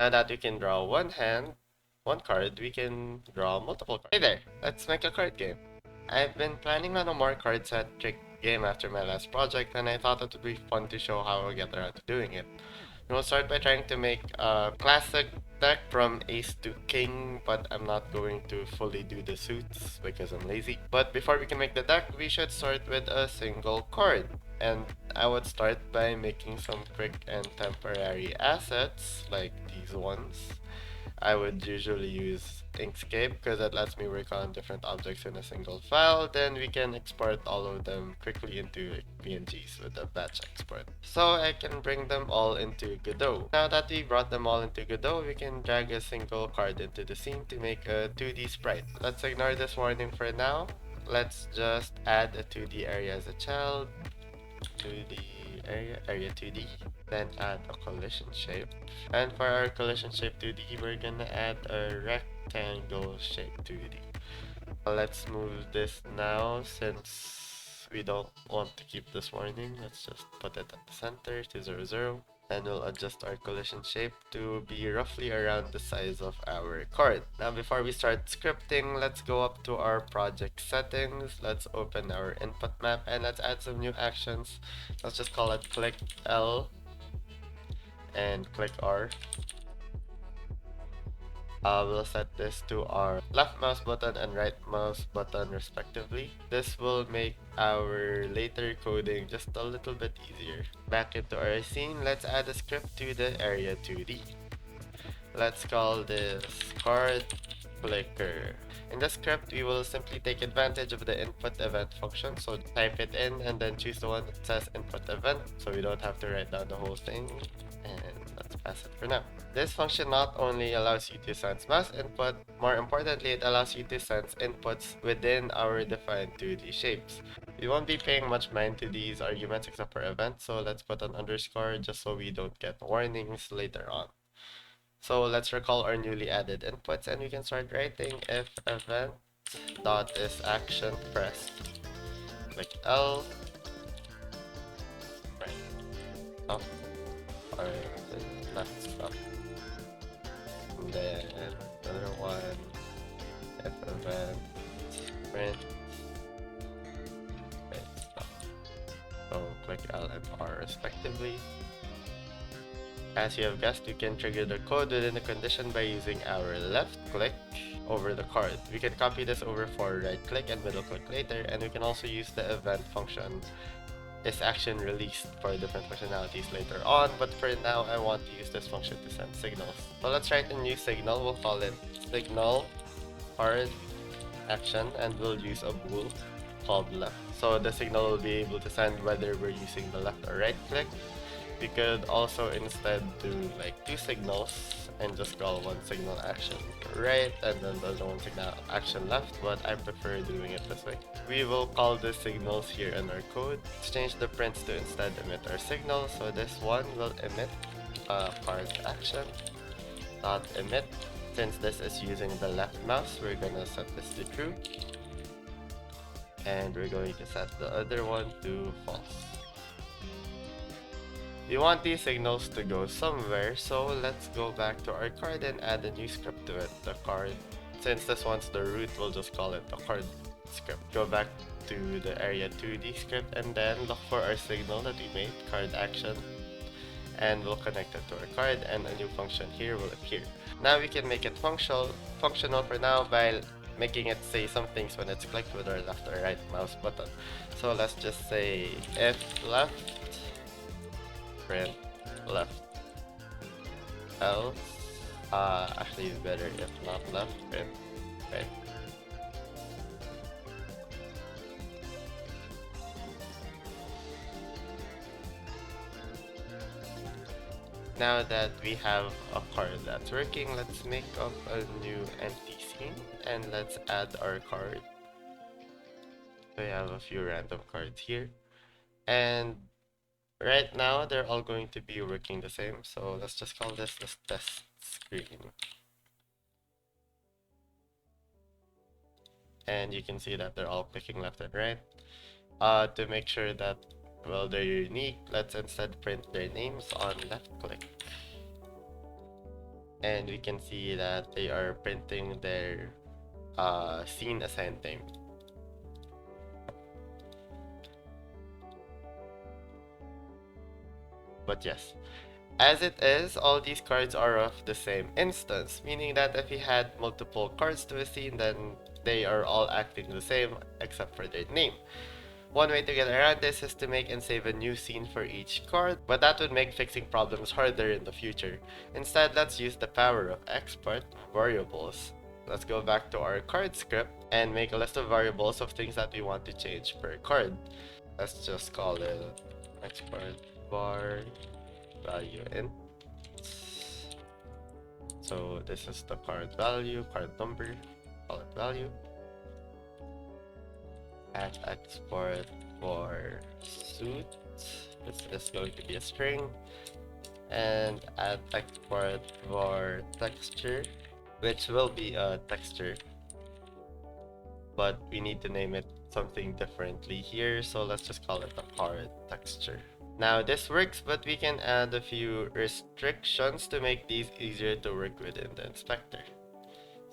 Now that we can draw one card, we can draw multiple cards. Hey there, let's make a card game. I've been planning on a more card-centric game after my last project, and I thought it would be fun to show how I get around to doing it. We'll start by trying to make a classic deck from ace to king, but I'm not going to fully do the suits because I'm lazy. But before we can make the deck, we should start with a single card. And I would start by making some quick and temporary assets, like these ones. I would usually use Inkscape because it lets me work on different objects in a single file. Then we can export all of them quickly into PNGs with a batch export. So I can bring them all into Godot. Now that we brought them all into Godot, we can drag a single card into the scene to make a 2D sprite. Let's ignore this warning for now. Let's just add a 2D area as a child. 2D area 2D. Then add a collision shape. And for our collision shape 2D, we're gonna add a rectangle shape 2D. Let's move this now since we don't want to keep this warning. Let's just put it at the center to 0, 0. And we'll adjust our collision shape to be roughly around the size of our card. Now before we start scripting, let's go up to our project settings. Let's open our input map and let's add some new actions. Let's just call it click L and click R. We'll set this to our left mouse button and right mouse button respectively. This will make our later coding just a little bit easier. Back into our scene, let's add a script to the area 2D. Let's call this card clicker. In the script, we will simply take advantage of the input event function. So type it in and then choose the one that says input event so we don't have to write down the whole thing. And let's pass it for now. This function not only allows you to sense mouse input, more importantly, it allows you to sense inputs within our defined 2D shapes. We won't be paying much mind to these arguments except for event, so let's put an underscore just so we don't get warnings later on. So let's recall our newly added inputs and we can start writing if event dot is action pressed. Click L, right, up, or left stop. And then another one, if event print, right, stop. So click L and R respectively. As you have guessed, you can trigger the code within the condition by using our left click over the card. We can copy this over for right click and middle click later, and we can also use the event function is action released for different functionalities later on, but for now I want to use this function to send signals. So let's write a new signal. We'll call it signal card action and we'll use a bool called left. So the signal will be able to send whether we're using the left or right click. We could also instead do like two signals and just call one signal action right and then the other one signal action left, but I prefer doing it this way. We will call the signals here in our code. Let's change the prints to instead emit our signal. So this one will emit card action dot emit. Since this is using the left mouse, we're gonna set this to true. And we're going to set the other one to false. We want these signals to go somewhere, so let's go back to our card and add a new script to it. The card, since this one's the root, we'll just call it the card script. Go back to the area 2D script and then look for our signal that we made, card action, and we'll connect it to our card and a new function here will appear. Now we can make it functional for now by making it say some things when it's clicked with our left or right mouse button. So let's just say if left print left else actually it's better if not left print right. Now that we have a card that's working, let's make up a new empty scene and let's add our card. So we have a few random cards here and right now they're all going to be working the same, so let's just call this the test screen. And you can see that they're all clicking left and right. To make sure that, well, they're unique, let's instead print their names on left click. and we can see that they are printing their scene assigned name. But yes, as it is, all these cards are of the same instance, meaning that if we had multiple cards to a scene, then they are all acting the same except for their name. One way to get around this is to make and save a new scene for each card, but that would make fixing problems harder in the future. Instead, let's use the power of export variables. Let's go back to our card script and make a list of variables of things that we want to change per card. Let's just call it export var value int. So this is the card value, card number, call it value. At export for suit, this is going to be a string, and at export for texture, which will be a texture, but we need to name it something differently here, so let's just call it a card texture. Now this works, but we can add a few restrictions to make these easier to work with in the inspector.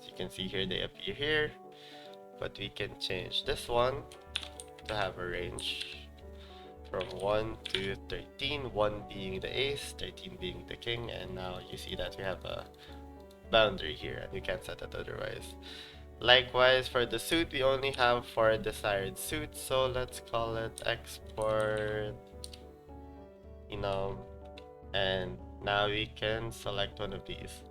So you can see here they appear here, but we can change this one to have a range from 1 to 13, 1 being the ace, 13 being the king, and now you see that we have a boundary here and we can't set it otherwise. Likewise, for the suit, we only have 4 desired suits, so let's call it export enum, and now we can select one of these.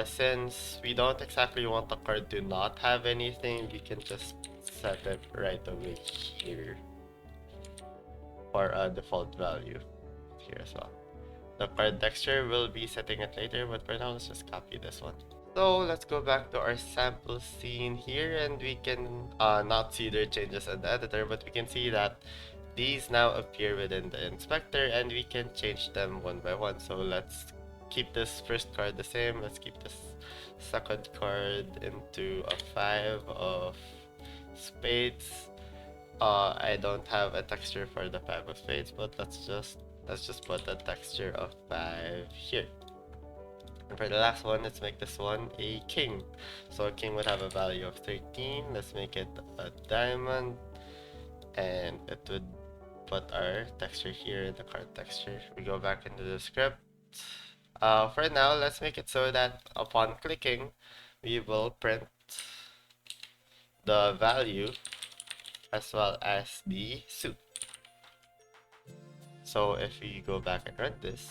Since we don't exactly want the card to not have anything, we can just set it right away here for a default value here as well. The card texture will be setting it later, but for now let's just copy this one. So let's go back to our sample scene here, and we can not see their changes in the editor, but we can see that these now appear within the inspector and we can change them one by one. So let's keep this first card the same. Let's keep this second card into a 5 of spades. I don't have a texture for the 5 of spades, but let's just put a texture of 5 here. And for the last one, let's make this one a king. So a king would have a value of 13. Let's make it a diamond, and it would put our texture here in the card texture. We go back into the script. For now, let's make it so that upon clicking, we will print the value as well as the suit. So if we go back and run this,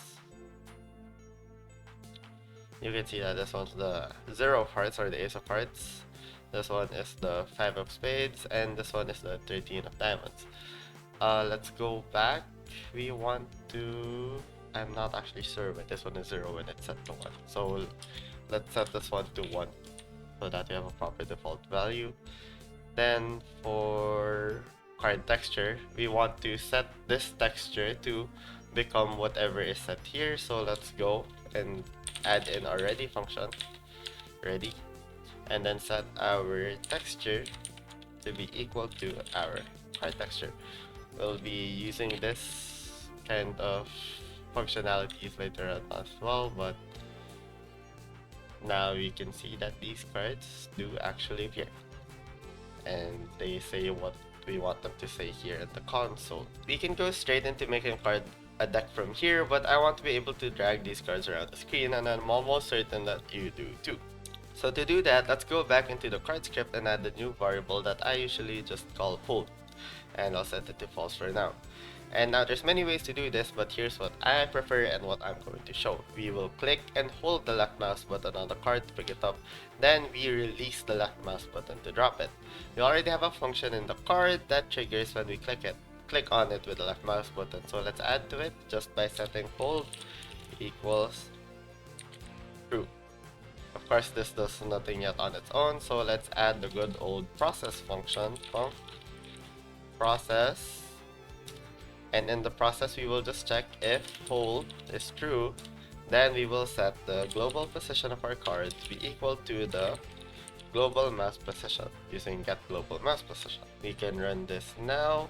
you can see that this one's the 0 of hearts or the ace of hearts. This one is the 5 of spades, and this one is the 13 of diamonds. Let's go back. We want to... I'm not actually sure, but this one is 0 when it's set to 1. So let's set this one to 1 so that we have a proper default value. Then for card texture, we want to set this texture to become whatever is set here. So let's go and add in our ready function, ready, and then set our texture to be equal to our card texture. We'll be using this kind of functionalities later on as well, but now we can see that these cards do actually appear, and they say what we want them to say here in the console. We can go straight into making a deck from here, but I want to be able to drag these cards around the screen, and I'm almost certain that you do too. So to do that, let's go back into the card script and add the new variable that I usually just call hold, and I'll set it to false for now. And now there's many ways to do this, but here's what I prefer and what I'm going to show. We will click and hold the left mouse button on the card to pick it up, then we release the left mouse button to drop it. We already have a function in the card that triggers when we click on it with the left mouse button, so let's add to it just by setting hold equals true. Of course, this does nothing yet on its own, so let's add the good old process function, func process, and in the process we will just check if hold is true. Then we will set the global position of our card to be equal to the global mouse position using get global mouse position. We can run this now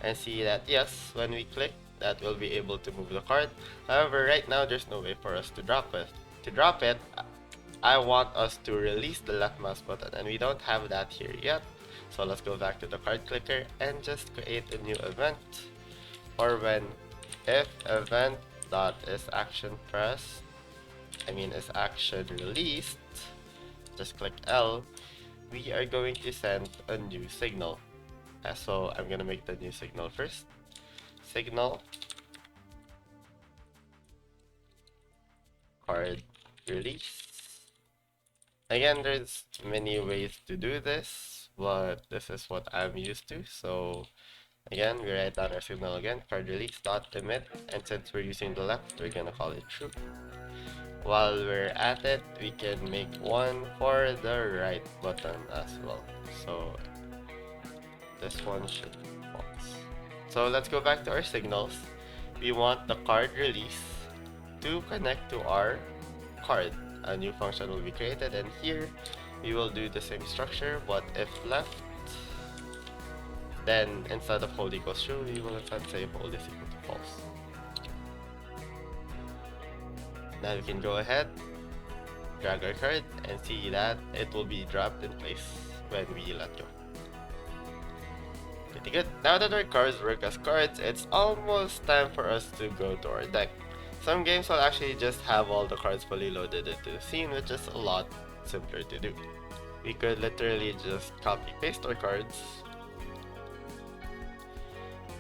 and see that yes, when we click that we'll be able to move the card. However, right now there's no way for us to drop it. To drop it, I want us to release the left mouse button, and we don't have that here yet. So let's go back to the card clicker and just create a new event for when if event dot is action pressed, is action released, just click L, we are going to send a new signal. So I'm gonna make the new signal first. Signal card release. Again, there's many ways to do this, but this is what I'm used to. So again, we write down our signal again, card release dot emit, and since we're using the left, we're gonna call it true. While we're at it, we can make one for the right button as well. So this one should be false. So let's go back to our signals. We want the card release to connect to our card. A new function will be created, and here we will do the same structure, but if left, then instead of hold equals true, we will instead say hold is equal to false. Now we can go ahead, drag our card, and see that it will be dropped in place when we let go. Pretty good. Now that our cards work as cards, it's almost time for us to go to our deck. Some games will actually just have all the cards fully loaded into the scene, which is a lot simpler to do. We could literally just copy paste our cards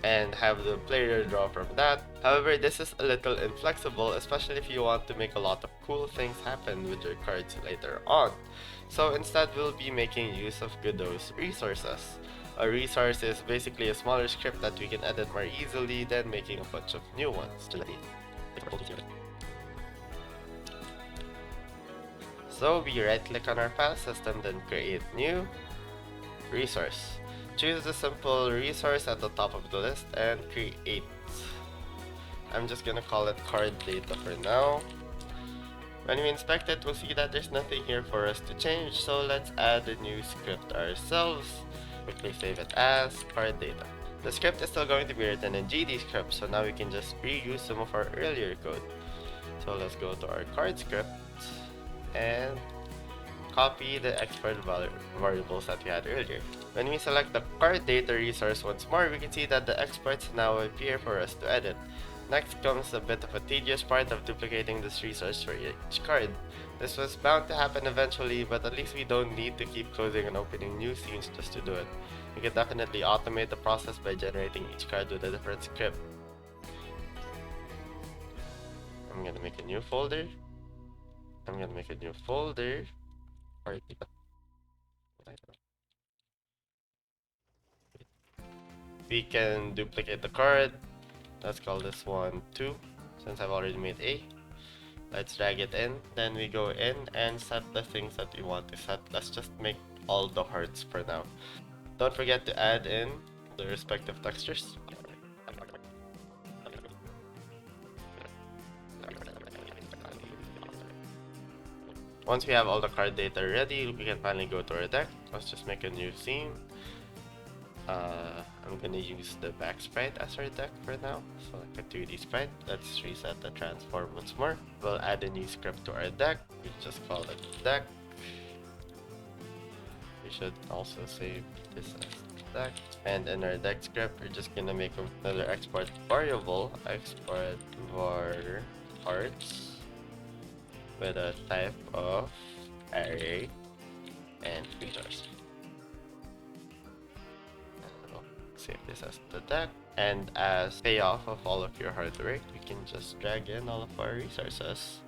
and have the player draw from that. However, this is a little inflexible, especially if you want to make a lot of cool things happen with your cards later on. So instead, we'll be making use of Godot's resources. A resource is basically a smaller script that we can edit more easily than making a bunch of new ones. So we right click on our file system, then create new resource. Choose the simple resource at the top of the list and create. I'm just gonna call it card data for now. When we inspect it, we'll see that there's nothing here for us to change, so let's add a new script ourselves. Quickly save it as card data. The script is still going to be written in GD script, so now we can just reuse some of our earlier code. So let's go to our card script and copy the export variables that we had earlier. When we select the card data resource once more, we can see that the exports now appear for us to edit. Next comes a bit of a tedious part of duplicating this resource for each card. This was bound to happen eventually, but at least we don't need to keep closing and opening new scenes just to do it. We can definitely automate the process by generating each card with a different script. I'm gonna make a new folder. We can duplicate the card. Let's call this one 2, since I've already made A. Let's drag it in, then we go in and set the things that we want to set. Let's just make all the hearts for now. Don't forget to add in the respective textures. Once we have all the card data ready, we can finally go to our deck. Let's just make a new scene. I'm gonna use the back sprite as our deck for now, so like a 2D sprite. Let's reset the transform once more. We'll add a new script to our deck. We just call it deck. We should also save this as deck. And in our deck script, we're just gonna make another export variable, export var cards, with a type of array and features. Save this as the deck, and as payoff of all of your hard work, we can just drag in all of our resources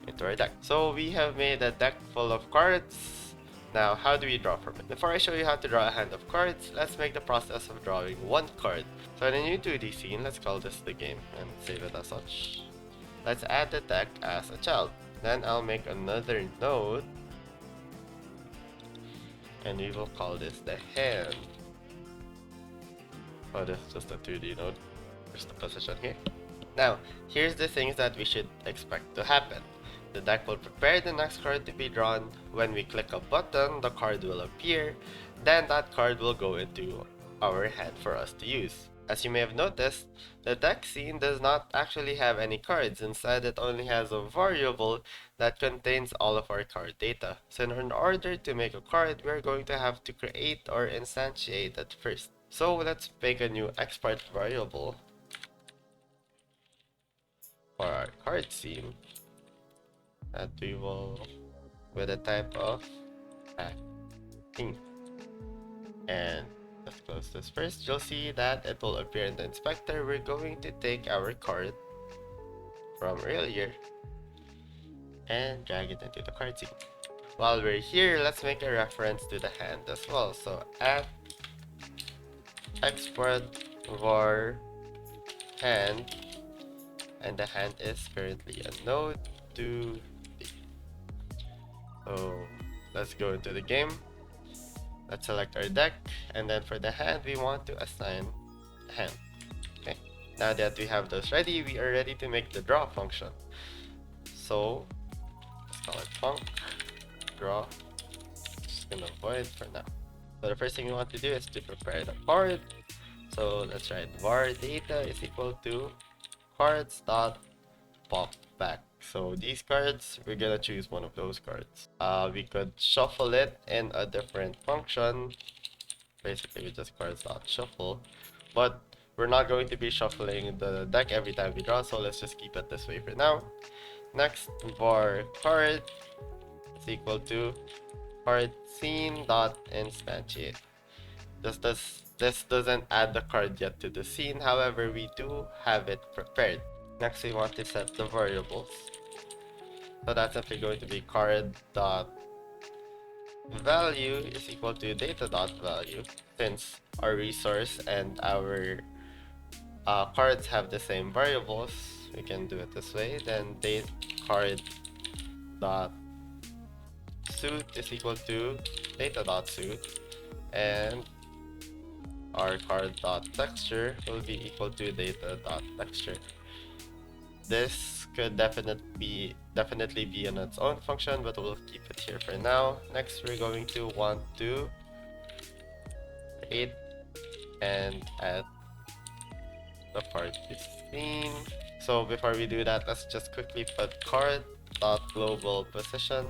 into our deck. So we have made a deck full of cards. Now, how do we draw from it? Before I show you how to draw a hand of cards, let's make the process of drawing one card. So in a new 2D scene, let's call this the game and save it as such. Let's add the deck as a child. Then I'll make another node, and we will call this the hand. Oh, this is just a 2D node. There's the position here. Now, here's the things that we should expect to happen. The deck will prepare the next card to be drawn. When we click a button, the card will appear. Then that card will go into our hand for us to use. As you may have noticed, the deck scene does not actually have any cards. Instead, it only has a variable that contains all of our card data. So in order to make a card, we're going to have to create or instantiate it first. So let's make a new export variable for our card scene that we will with a type of theme. And let's close this first. You'll see that it will appear in the inspector. We're going to take our card from earlier and drag it into the card scene. While we're here, let's make a reference to the hand as well. So at export var hand, and the hand is currently a node to D. So let's go into the game. Let's select our deck, and then for the hand, we want to assign a hand. Okay. Now that we have those ready, we are ready to make the draw function. So let's call it func draw. Just gonna void for now. So the first thing we want to do is to prepare the card. So let's write var data is equal to cards dot pop back. So these cards, we're gonna choose one of those cards. We could shuffle it in a different function. Basically, with just cards dot shuffle, but we're not going to be shuffling the deck every time we draw. So let's just keep it this way for now. Next, var card is equal to card scene dot instantiate. This doesn't add the card yet to the scene, however we do have it prepared. Next we want to set the variables. So that's simply going to be card dot value is equal to data dot value. Since our resource and our cards have the same variables, we can do it this way. Then date card dot suit is equal to data dot suit, and our card dot texture will be equal to data dot texture. This could definitely be in its own function, but we'll keep it here for now. Next, we're going to want to create and add the card to scene. So before we do that, let's just quickly put card dot global position.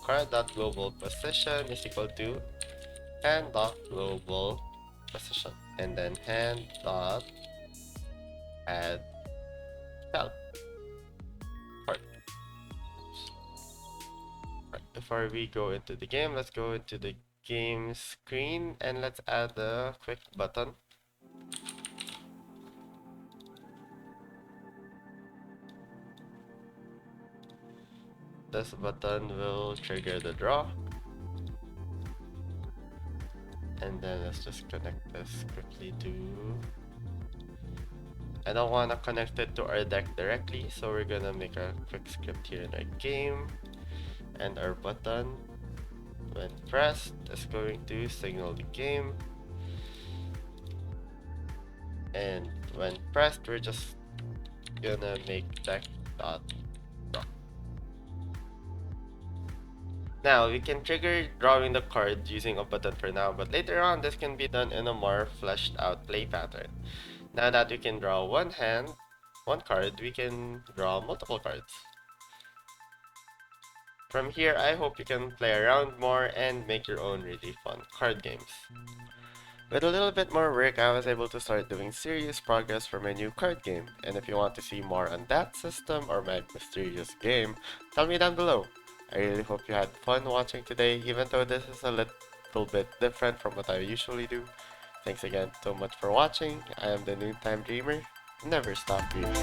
Card dot global position is equal to hand dot global position, and then hand dot add help card. Right, before we go into the game, let's go into the game screen and let's add a quick button. This button will trigger the draw. And then let's just connect this quickly to... I don't want to connect it to our deck directly, so we're gonna make a quick script here in our game. And our button, when pressed, is going to signal the game. And when pressed, we're just gonna make deck dot draw. Now, we can trigger drawing the card using a button for now, but later on this can be done in a more fleshed out play pattern. Now that we can draw one card, we can draw multiple cards. From here, I hope you can play around more and make your own really fun card games. With a little bit more work, I was able to start doing serious progress for my new card game, and if you want to see more on that system or my mysterious game, tell me down below. I really hope you had fun watching today, even though this is a little bit different from what I usually do. Thanks again so much for watching. I am the Noontime Dreamer. Never stop dreaming.